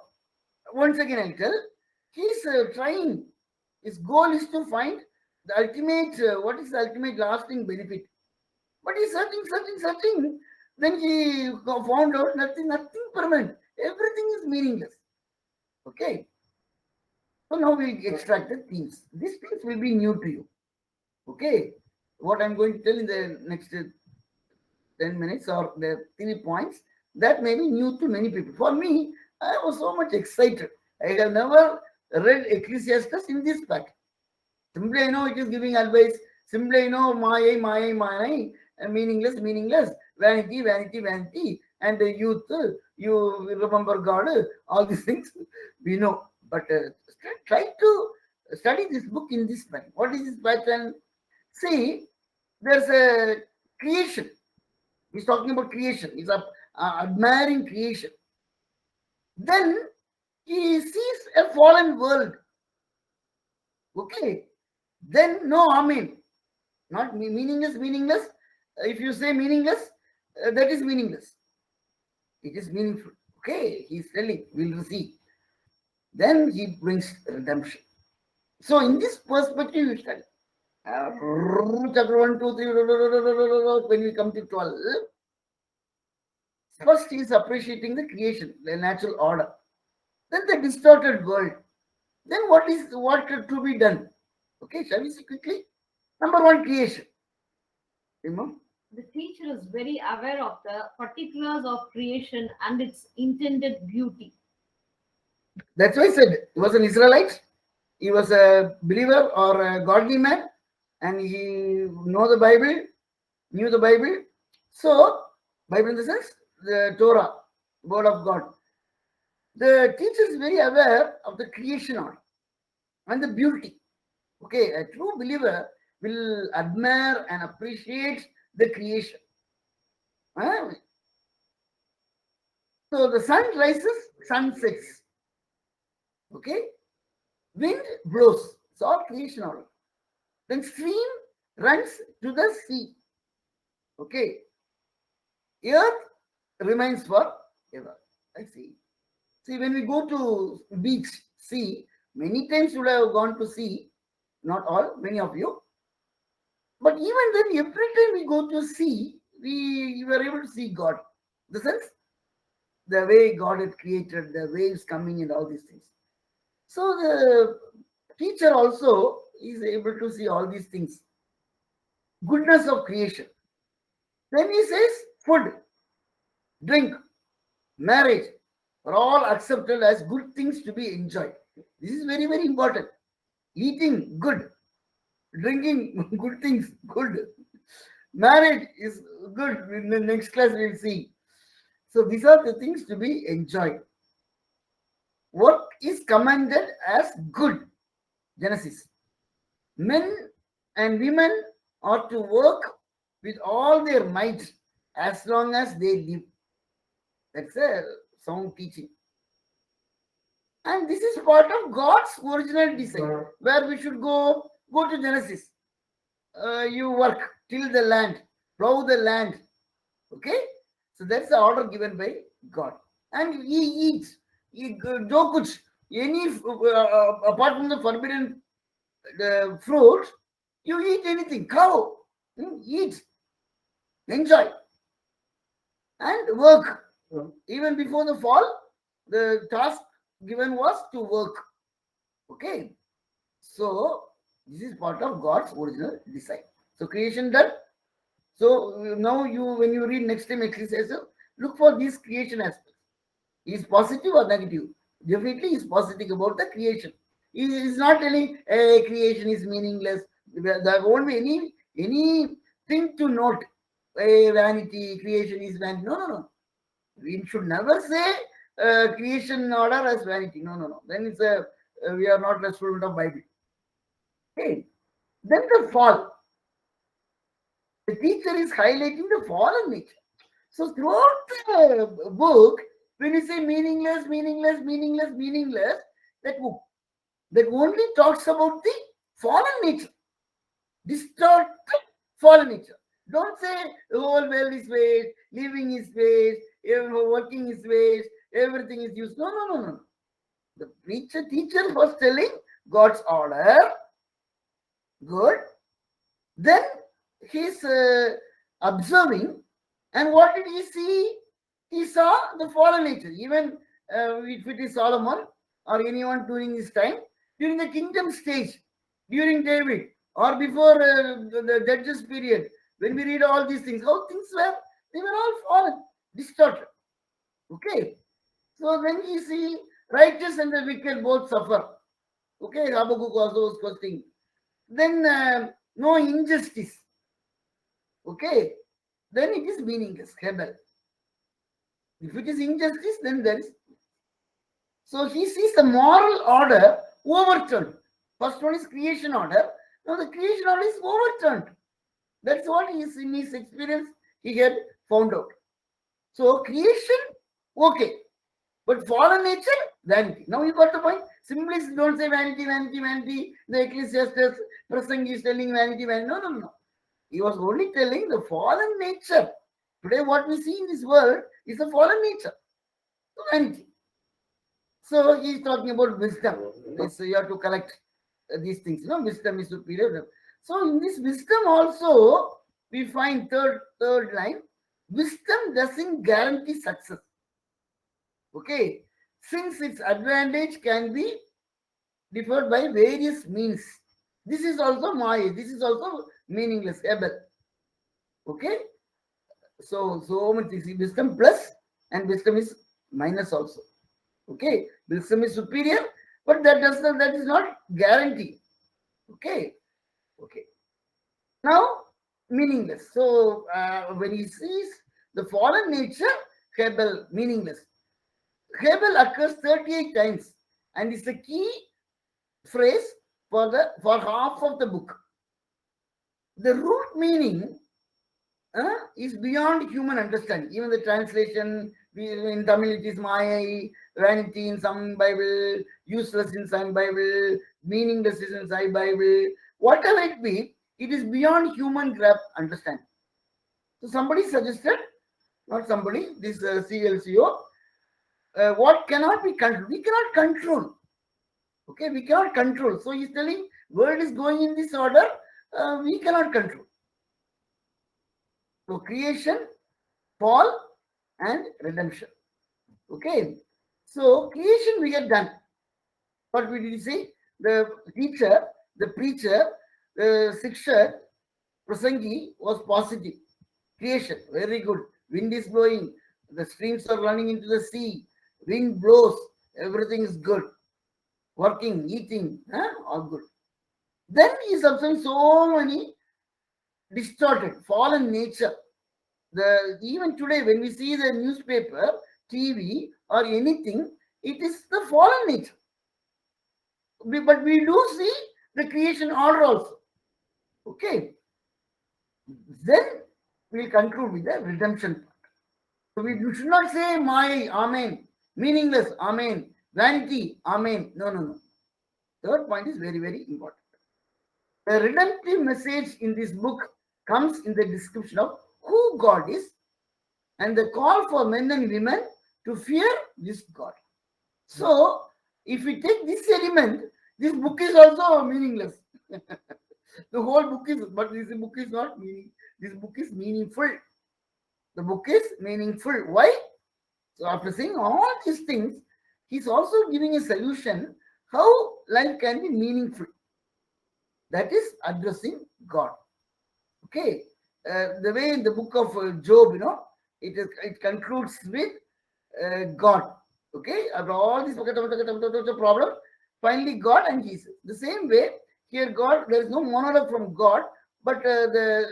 once again, I'll tell. He's trying. His goal is to find the ultimate. What is the ultimate lasting benefit? But he's searching. Then he found out nothing permanent. Everything is meaningless. Okay. So now we'll extract the themes. These things will be new to you. Okay. What I'm going to tell in the next 10 minutes or the 3 points, that may be new to many people. For me, I was so much excited. I have never read Ecclesiastes in this pattern. Simply I know it is giving advice. Simply I know Maya, meaningless, vanity, and the youth, you remember God, all these things we know. But try to study this book in this pattern. What is this pattern? See, there's a creation. He's talking about creation. He's admiring creation. Then he sees a fallen world. Okay. Then no, Amen. Not meaningless. If you say meaningless, that is meaningless. It is meaningful. Okay. He's telling, we'll receive. Then he brings redemption. So in this perspective, you study. Chapter 1, 2, 3, when we come to 12, first he is appreciating the creation, the natural order. Then the distorted world. Then what to be done? Okay, shall we see quickly? Number one, creation. Remember? The teacher is very aware of the particulars of creation and its intended beauty. That's why I said he was an Israelite. He was a believer or a godly man, and he know the Bible, knew the Bible. So, Bible in the sense, the Torah, word of God. The teacher is very aware of the creation order and the beauty. Okay, a true believer will admire and appreciate the creation. Huh? So the sun rises, sun sets. Okay, wind blows. It's all creation order. Then stream runs to the sea. Okay, earth remains forever. I see. See, when we go to beach, sea, many times you would have gone to sea. Not all, many of you. But even then, every time we go to sea, we were able to see God. The sense, the way God had created, the waves coming and all these things. So the teacher also is able to see all these things. Goodness of creation. Then he says food, drink, marriage are all accepted as good things to be enjoyed. This is very, very important. Eating, good. Drinking, good things, good. Marriage is good. In the next class, we'll see. So these are the things to be enjoyed. What is commanded as good? Genesis. Men and women are to work with all their might as long as they live. That's a sound teaching. And this is part of God's original design, where we should go to Genesis. You work till the land, plow the land. Okay? So that's the order given by God. And he eats. Jo kuch, any apart from the forbidden fruit, you eat anything. Cow, eat, enjoy, and work. Even before the fall, the task given was to work. Okay? So this is part of God's original design. So creation done. So now when you read next time Ecclesiastes, look for these creation aspects. Is positive or negative? Definitely is positive about the creation. He is not telling creation is meaningless. There won't be anything to note. Vanity, creation is vanity. No. We should never say creation order as vanity. No. Then it's we are not a student of Bible. Okay. Then the fall. The teacher is highlighting the fallen nature. So throughout the book, when you say meaningless, that book that only talks about the fallen nature, distorted fallen nature. Don't say the whole world is waste, living is waste, working is waste, everything is used. No. The teacher was telling God's order, good. Then he's observing, and what did he see? He saw the fallen nature. Even if it is Solomon or anyone during his time, during the kingdom stage, during David, or before the judges period, when we read all these things, how things were, they were all fallen, distorted. Okay. So when we see righteous and the wicked both suffer. Okay, Habakkuk also was questioning. Then no injustice. Okay, then it is meaningless, rebel. If it is injustice, then there is. So he sees the moral order overturned. First one is creation order. Now the creation order is overturned. That's what he is in his experience he had found out. So creation, okay. But fallen nature, vanity. Now you got the point. Simply don't say vanity. The Ecclesiastes Prasang is telling vanity. No. He was only telling the fallen nature. Today, what we see in this world is the fallen nature. So vanity. So he is talking about wisdom. So you have to collect these things. Wisdom is superior. So in this wisdom also, we find third line. Wisdom doesn't guarantee success. Okay, since its advantage can be differed by various means. This is also Maya. This is also meaningless. Hebel. Okay. So many things. Wisdom plus and wisdom is minus also. Okay. Wisdom is superior, but that is not guarantee. Okay. Okay. Now meaningless. So when he sees the fallen nature, Hebel meaningless. Hebel occurs 38 times and is the key phrase for half of the book. The root meaning is beyond human understanding. Even the translation in Tamil it is Maya, vanity in some Bible, useless in some Bible, meaningless in some Bible. Whatever it be, it is beyond human understanding. So somebody suggested, not somebody, this CLCO, what cannot be controlled? We cannot control. Okay, we cannot control. So he's telling world is going in this order, we cannot control. So creation, fall, and redemption. Okay, so creation we have done. What we did say? The teacher, the preacher, the Shiksha, Prasangi was positive. Creation, very good. Wind is blowing, the streams are running into the sea, wind blows, everything is good. Working, eating, all good. Then he is observing so many distorted, fallen nature. Even today, when we see the newspaper, TV, or anything, it is the fallen nature. But we do see the creation order also. Okay. Then we'll conclude with the redemption part. So we should not say my, amen, meaningless, amen, vanity, amen. No. Third point is very, very important. The redemptive message in this book comes in the description of who God is and the call for men and women to fear this God. So, if we take this element, this book is also meaningless. The whole book is, but this book is not meaning. This book is meaningful. The book is meaningful. Why? So, after saying all these things, he's also giving a solution how life can be meaningful. That is addressing God. Okay. The way in the book of Job, it concludes with God. Okay. After all this problem, finally God and Jesus. The same way, here God, there is no monologue from God, but the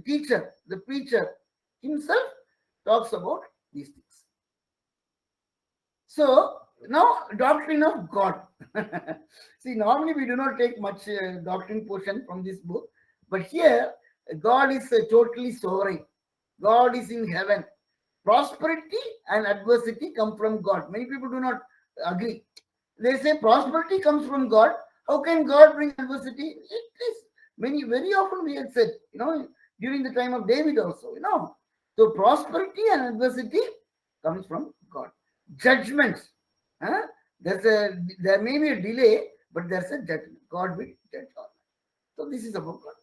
teacher, the preacher himself talks about these things. So, now doctrine of God. See, normally we do not take much doctrine portion from this book, but here God is totally sovereign. God is in heaven. Prosperity and adversity come from God. Many people do not agree. They say prosperity comes from God. How can God bring adversity? It is very often we had said, during the time of David also, So prosperity and adversity comes from God. Judgments. There may be a delay, but there's a judgment. God will judge all. So this is about God.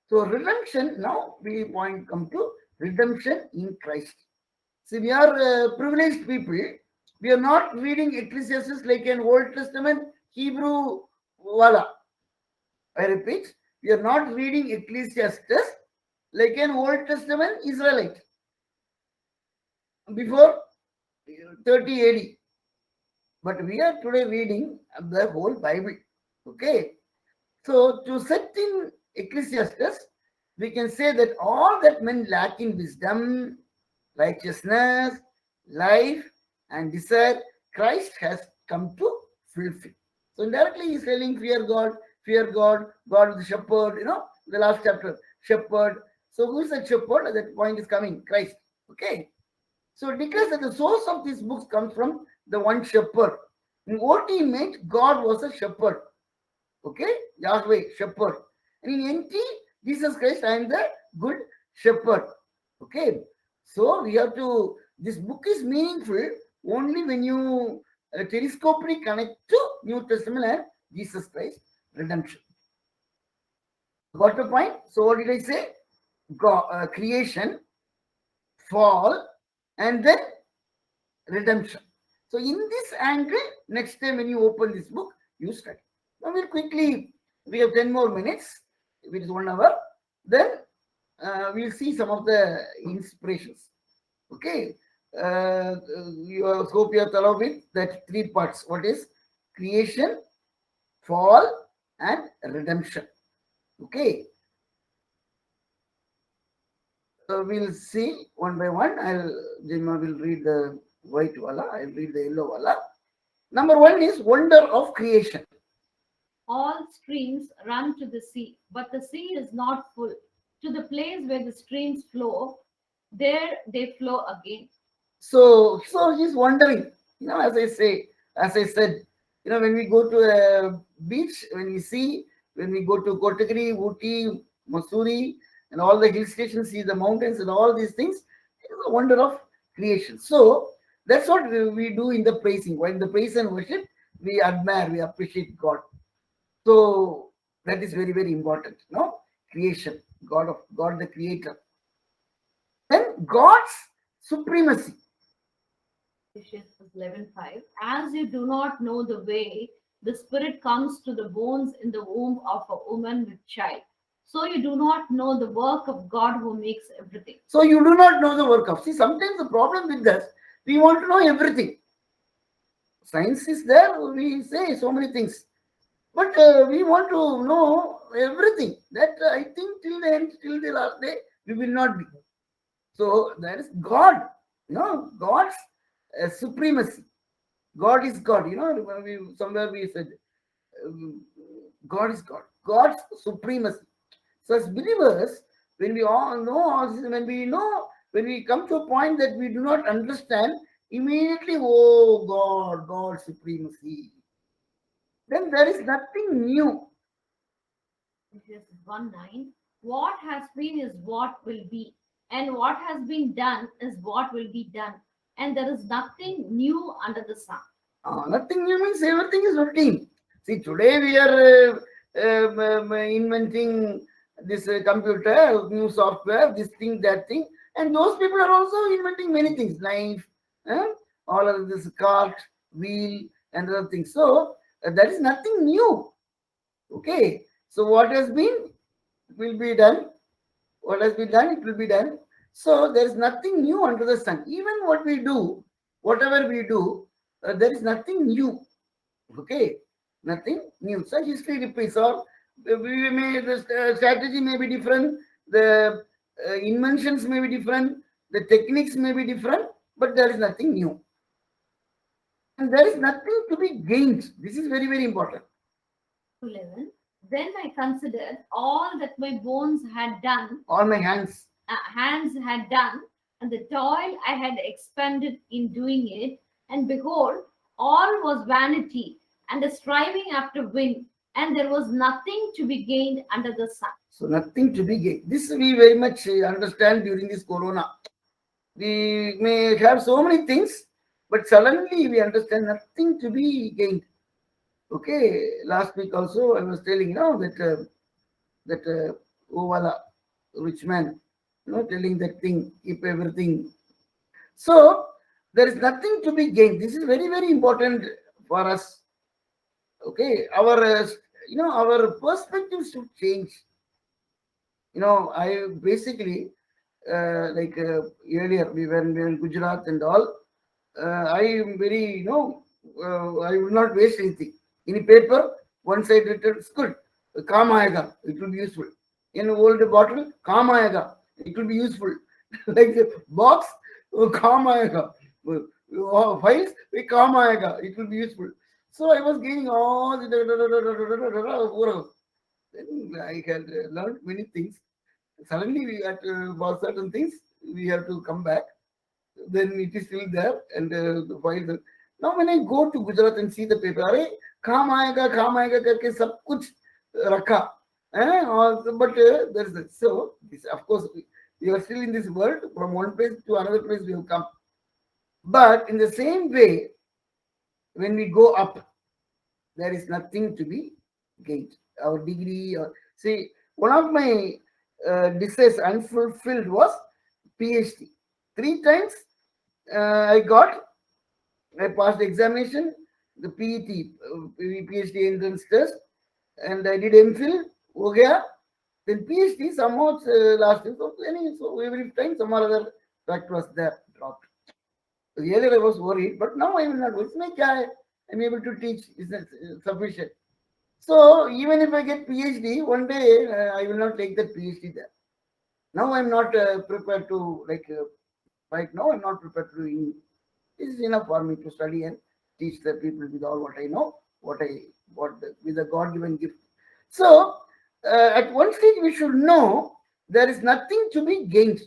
So redemption, now we come to redemption in Christ. See, we are privileged people. We are not reading Ecclesiastes like an Old Testament Hebrew wala. I repeat, we are not reading Ecclesiastes like an Old Testament Israelite before 30 AD. But we are today reading the whole Bible. Okay. So to set in Ecclesiastes, we can say that all that men lack in wisdom, righteousness, life, and desire, Christ has come to fulfill. So indirectly he's telling fear God, God is the shepherd, the last chapter, shepherd. So who is that shepherd? That point is coming, Christ. Okay. So it declares that the source of these books comes from the one shepherd. In Old Testament, God was a shepherd. Okay, Yahweh, shepherd. And in NT, Jesus Christ, I am the good shepherd. Okay, so we have to, this book is meaningful only when you telescopically connect to New Testament and Jesus Christ, redemption. Got the point? So what did I say? God, creation, fall, and then redemption. So in this angle, next time when you open this book, you study. Now we'll quickly We have 10 more minutes, which is 1 hour. Then we'll see some of the inspirations. Okay. You hope you are thorough with that 3 parts. What is creation, fall, and redemption? Okay. We'll see one by one. Jimma will read the white wala. I'll read the yellow wala. Number 1 is wonder of creation. All streams run to the sea, but the sea is not full. To the place where the streams flow, there they flow again. So he's wondering. As I said, when we go to a beach, when we go to Kotagiri, Ooty, Masuri, and all the hill stations, see the mountains and all these things, it's a wonder of creation. So that's what we do in the praising. While in the praise and worship, we admire, we appreciate God. So that is very, very important. No, creation, God the Creator. Then God's supremacy. Ephesians 11:5. As you do not know the way the Spirit comes to the bones in the womb of a woman with child, so you do not know the work of God who makes everything. So you do not know the work of. See, sometimes the problem with us, we want to know everything. Science is there, we say so many things. But we want to know everything. That I think till the end, till the last day, we will not be. So that is God. God's supremacy. God is God. Somewhere we said, God is God. God's supremacy. So as believers, when we all know all this, when we come to a point that we do not understand, immediately, oh God, God's supremacy. Then there is nothing new. Ephesians 1:9. What has been is what will be, and what has been done is what will be done, and there is nothing new under the sun. Nothing new means everything is routine. See, today we are inventing this computer, new software, this thing, that thing, and those people are also inventing many things, knife, all of this cart, wheel, and other things. So there is nothing new. Okay. So what has been will be done. What has been done, it will be done. So there is nothing new under the sun. Even what we do, whatever we do, there is nothing new. Okay, nothing new. So history repeats, or the strategy may be different, the inventions may be different, the techniques may be different, but there is nothing new. And there is nothing to be gained. This is very, very important. 11. Then I considered all that my bones had done, All my hands. hands had done, and the toil I had expended in doing it, and behold, all was vanity and a striving after wind, and there was nothing to be gained under the sun. So nothing to be gained. This we very much understand during this corona. We may have so many things, but suddenly we understand nothing to be gained. Okay, last week also I was telling that Ovala rich man, telling that thing, keep everything. So there is nothing to be gained. This is very, very important for us. Okay, our perspectives should change. I basically earlier we were in Gujarat and all. I am very, I will not waste anything. In paper, one side written, it's good. Kam aayega, it will be useful. In old bottle, kam aayega, it will be useful. Like the box, kam aayega. Files, kam aayega, it will be useful. So I was gaining all the. Then I had learned many things. Suddenly, we had for certain things, we have to come back. Then it is still there, and the files. Now, when I go to Gujarat and see the paper, अरे काम आएगा करके सब कुछ रखा, but there's so this, of course we are still in this world. From one place to another place we have come, but in the same way, when we go up, there is nothing to be gained. Our degree, or see, one of my desires unfulfilled was PhD. 3 times I passed the examination, the PET, PhD entrance test. and I did MPhil, ho gaya. Then PhD somehow last year. So every time some other fact was there dropped. Earlier I was worried, but now I will not worry. I'm able to teach. Is that sufficient? So even if I get PhD, one day I will not take that PhD there. Now I'm not prepared to right now. I'm not prepared to do. This is enough for me to study and teach the people with all what I know, with the God-given gift. So at one stage we should know there is nothing to be gained.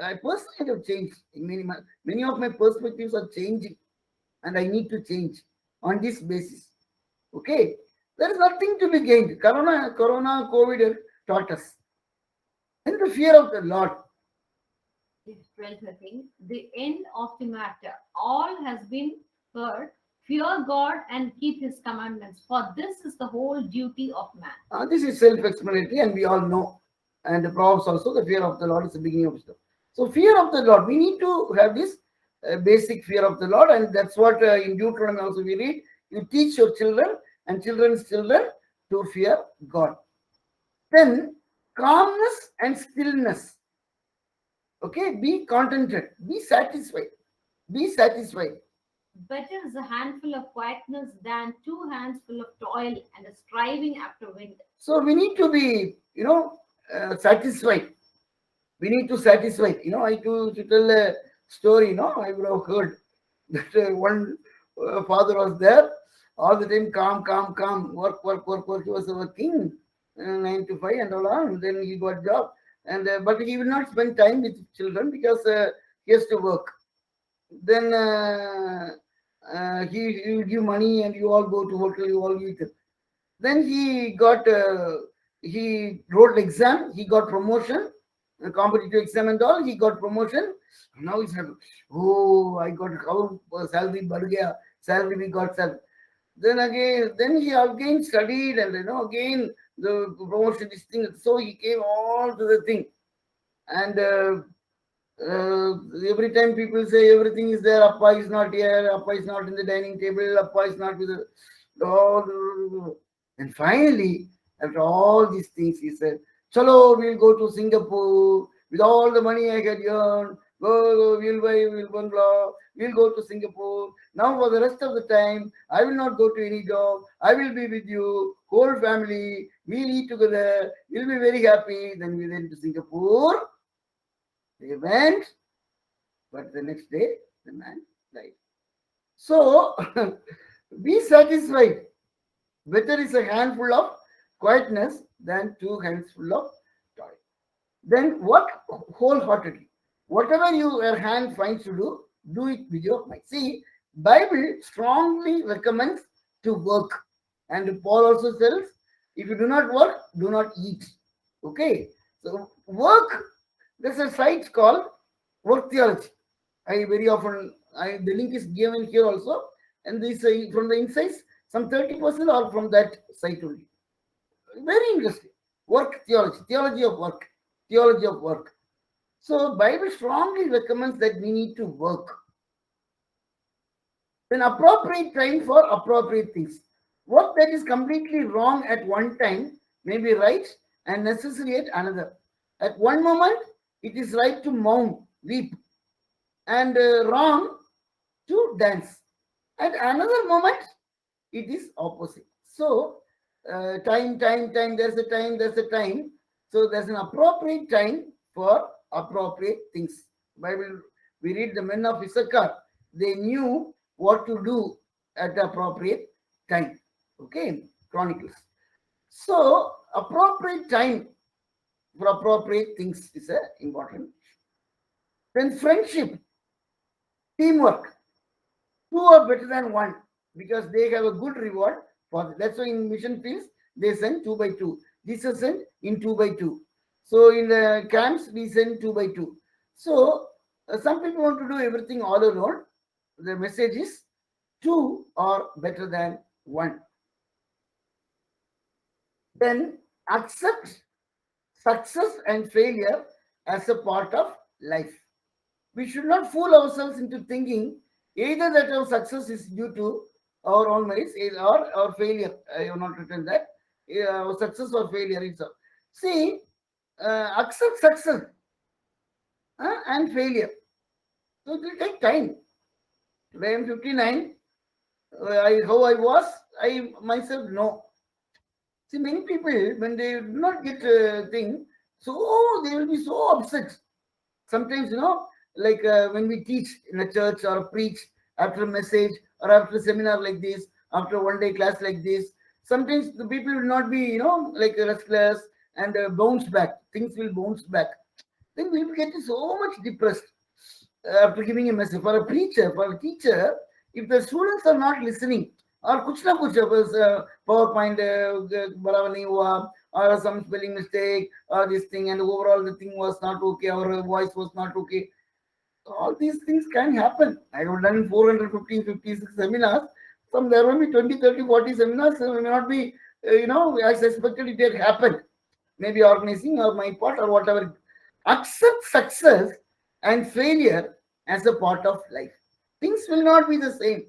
I personally have changed. Many of my perspectives are changing, and I need to change on this basis. Okay, there is nothing to be gained. Corona, COVID have taught us, and the fear of the Lord. 12:13, the end of the matter. All has been heard. Fear God and keep his commandments, for this is the whole duty of man. This is self-explanatory, and we all know. And the Proverbs also, the fear of the Lord is the beginning of wisdom. So, fear of the Lord, we need to have this basic fear of the Lord, and that's what in Deuteronomy also we read. You teach your children and children's children to fear God. Then, calmness and stillness. Okay, be contented, be satisfied, be satisfied. Better is a handful of quietness than 2 hands full of toil and a striving after wind. So we need to be, satisfied. We need to satisfy. I to tell a story. I would have heard that one father was there all the time, calm, work. He was working 9 to 5 and all on. Then he got job, and but he will not spend time with children because he has to work. Then he will give money, and you all go to hotel, you all eat. Then he wrote exam, he got promotion, a competitive exam and all, he got promotion. Now he's happy. Oh, I got how salary bad gaya, salary we got salary. Then he again studied, and again the promotion, this thing. So he came all to the thing. And every time people say everything is there, Appa is not here, Appa is not in the dining table, Appa is not with the all. And finally, after all these things, he said, Chalo, we'll go to Singapore with all the money I had earned. We'll bungalow, we'll go to Singapore. Now, for the rest of the time, I will not go to any job. I will be with you, whole family. We'll eat together. We'll be very happy. Then we went to Singapore. They went, but the next day, the man died. So, be satisfied. Better is a handful of quietness than 2 hands full of toil. Then work wholeheartedly. Whatever your hand finds to do it with your mind. See, Bible strongly recommends to work. And Paul also tells, if you do not work, do not eat. Okay. So work, there's a site called Work Theology. The link is given here also. And this from the insights, some 30% are from that site only. Very interesting. Work theology, theology of work. So Bible strongly recommends that we need to work. Then appropriate time for appropriate things. Work that is completely wrong at one time may be right and necessary at another. At one moment, it is right to mourn, weep, and wrong to dance. At another moment, it is opposite. So, time, there's a time. So, there's an appropriate time for appropriate things. Bible, we read the men of Issachar, they knew what to do at the appropriate time. Okay, Chronicles. So, appropriate time for appropriate things is important. Then friendship, teamwork. 2 are better than 1 because they have a good reward for that. That's why in mission fields they send 2 by 2. Jesus sent in 2 by 2. So in the camps we send 2 by 2. So some people want to do everything all alone. The message is 2 are better than 1. Then accept success and failure as a part of life. We should not fool ourselves into thinking either that our success is due to our own merits or our failure. I have not written that. success or failure. See, accept success and failure. So it will take time. Today I am 59. How I was, I myself know. See, many people, when they do not get a thing, so they will be so upset. Sometimes, like when we teach in a church or preach after a message or after a seminar like this, after a 1 day class like this, sometimes the people will not be, like restless and bounce back. Things will bounce back. Then we will get so much depressed after giving a message. For a preacher, for a teacher, if the students are not listening, or kuch na kuch, PowerPoint barabar nahi hua, or some spelling mistake, or this thing, and overall the thing was not okay, or voice was not okay. All these things can happen. I have done 415, 56 seminars. Some there will be 20, 30, 40 seminars. May not be, as expected it had happened. Maybe organizing or my part or whatever. Accept success and failure as a part of life. Things will not be the same.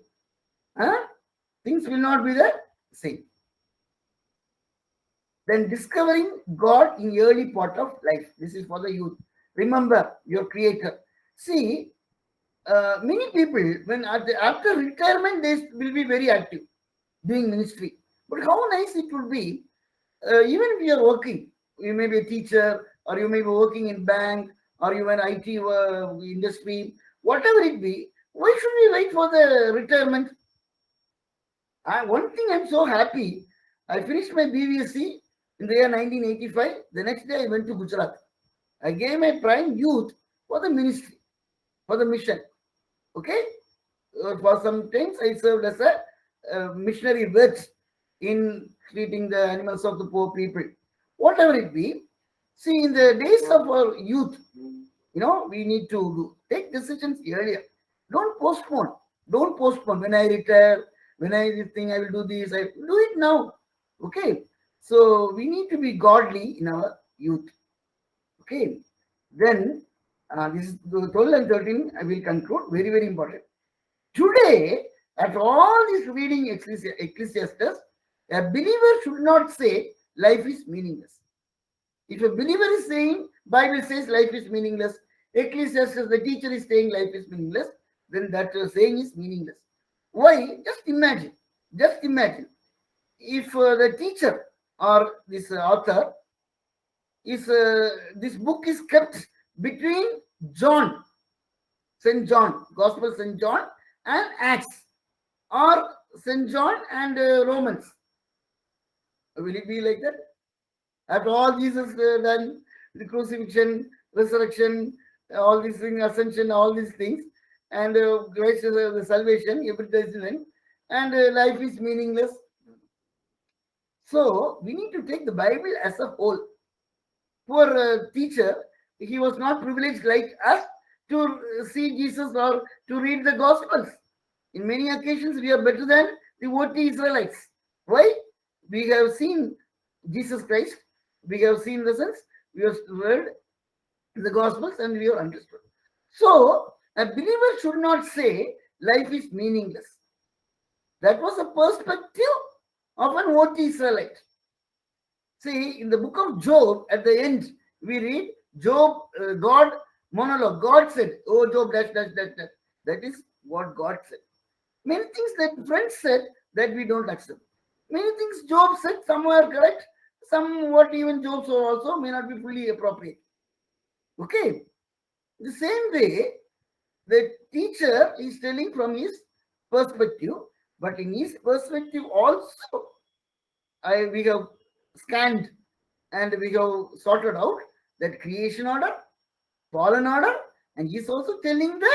Huh? Things will not be the same. Then discovering God in early part of life. This is for the youth. Remember your creator. See, many people, when after retirement, they will be very active doing ministry. But how nice it would be, even if you are working, you may be a teacher, or you may be working in bank, or you are in IT industry, whatever it be. Why should we wait for the retirement? One thing I'm so happy, I finished my BVSC in the year 1985. The next day I went to Gujarat. I gave my prime youth for the ministry, for the mission. Okay? For some times I served as a missionary vet in treating the animals of the poor people. Whatever it be, see, in the days of our youth, we need to take decisions earlier. Don't postpone. Don't postpone. When I retire, when I think I will do this, I do it now. Okay. So we need to be godly in our youth. Okay. Then this is 12 and 13. I will conclude. Very, very important. Today, after all this reading Ecclesiastes, a believer should not say life is meaningless. If a believer is saying, Bible says life is meaningless, Ecclesiastes, the teacher is saying life is meaningless, then that saying is meaningless. Why? Just imagine. If the teacher or this author is, this book is kept between John, St. John, Gospel St. John and Acts, or St. John and Romans. Will it be like that? After all Jesus done, the crucifixion, resurrection, all these things, ascension, all these things, and Christ the salvation, everything, and life is meaningless. So we need to take the Bible as a whole. Poor teacher, he was not privileged like us to see Jesus or to read the Gospels. In many occasions, we are better than the OT Israelites. Why? We have seen Jesus Christ. We have seen the sense. We have read the Gospels and we have understood. So, a believer should not say life is meaningless. That was a perspective of an OT Israelite. See, in the book of Job, at the end, we read Job, God monologue. God said, "Oh, Job, dash. That is what God said. Many things that friends said that we don't accept. Many things Job said, some are correct, some what even Job said also may not be fully appropriate. Okay. The same way, the teacher is telling from his perspective, but in his perspective also, we have scanned and we have sorted out that creation order, fallen order, and he's also telling the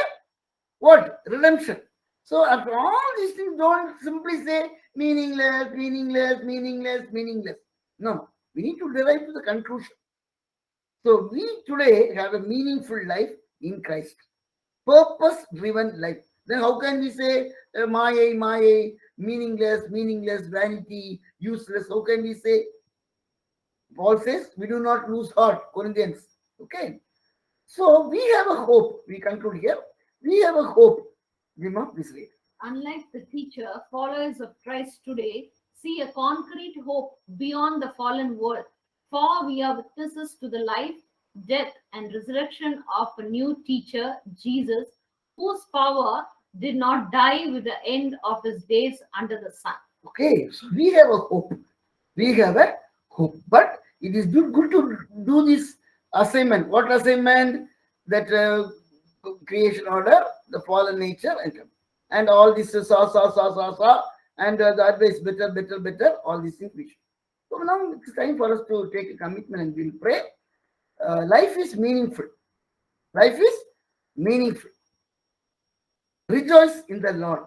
what? Redemption. So after all these things, don't simply say meaningless. No, we need to derive to the conclusion. So we today have a meaningful life in Christ, purpose-driven life. Then how can we say maya, meaningless, vanity, useless? How can we say? Paul says we do not lose heart, Corinthians. Okay. So we have a hope. We conclude here. We have a hope. We must be saved. Unlike the teacher, followers of Christ today see a concrete hope beyond the fallen world, for we are witnesses to the life, death, and resurrection of a new teacher, Jesus, whose power did not die with the end of his days under the sun. Okay, so we have a hope. We have a hope. But it is good to do this assignment. What assignment? That creation order, the fallen nature, and all this saw, and the advice better, all these things we should. So now it's time for us to take a commitment and we'll pray. Life is meaningful. Life is meaningful. Rejoice in the Lord.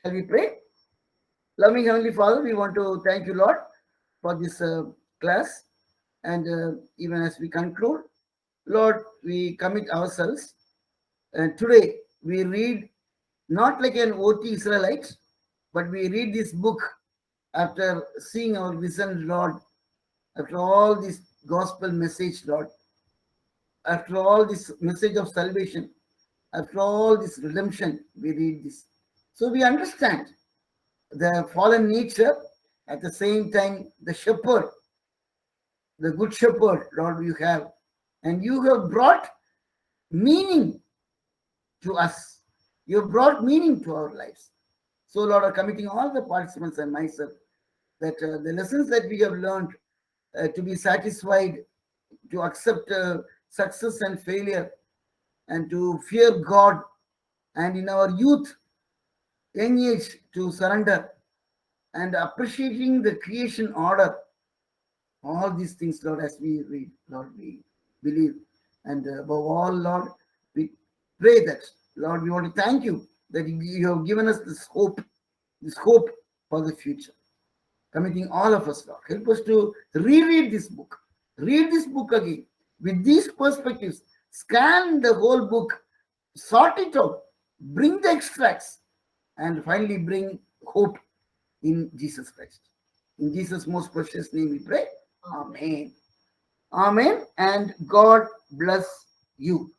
Shall we pray? Loving Heavenly Father, we want to thank you, Lord, for this class. And even as we conclude, Lord, we commit ourselves. And today we read not like an OT Israelite, but we read this book after seeing our risen Lord, after all this gospel message, Lord, after all this message of salvation, after all this redemption, we read this. So we understand the fallen nature, at the same time, the shepherd, the good shepherd, Lord, you have. And you have brought meaning to us. You have brought meaning to our lives. So, Lord, I'm committing all the participants and myself that the lessons that we have learned to be satisfied, to accept success and failure, and to fear God, and in our youth, young age, to surrender, and appreciating the creation order. All these things, Lord, as we read, Lord, we believe. And above all, Lord, we pray that, Lord, we want to thank you that you have given us this hope for the future. Committing all of us, Lord, help us to reread this book. Read this book again with these perspectives. Scan the whole book, sort it out, bring the extracts, and finally bring hope in Jesus Christ. In Jesus' most precious name we pray. Amen. Amen. And God bless you.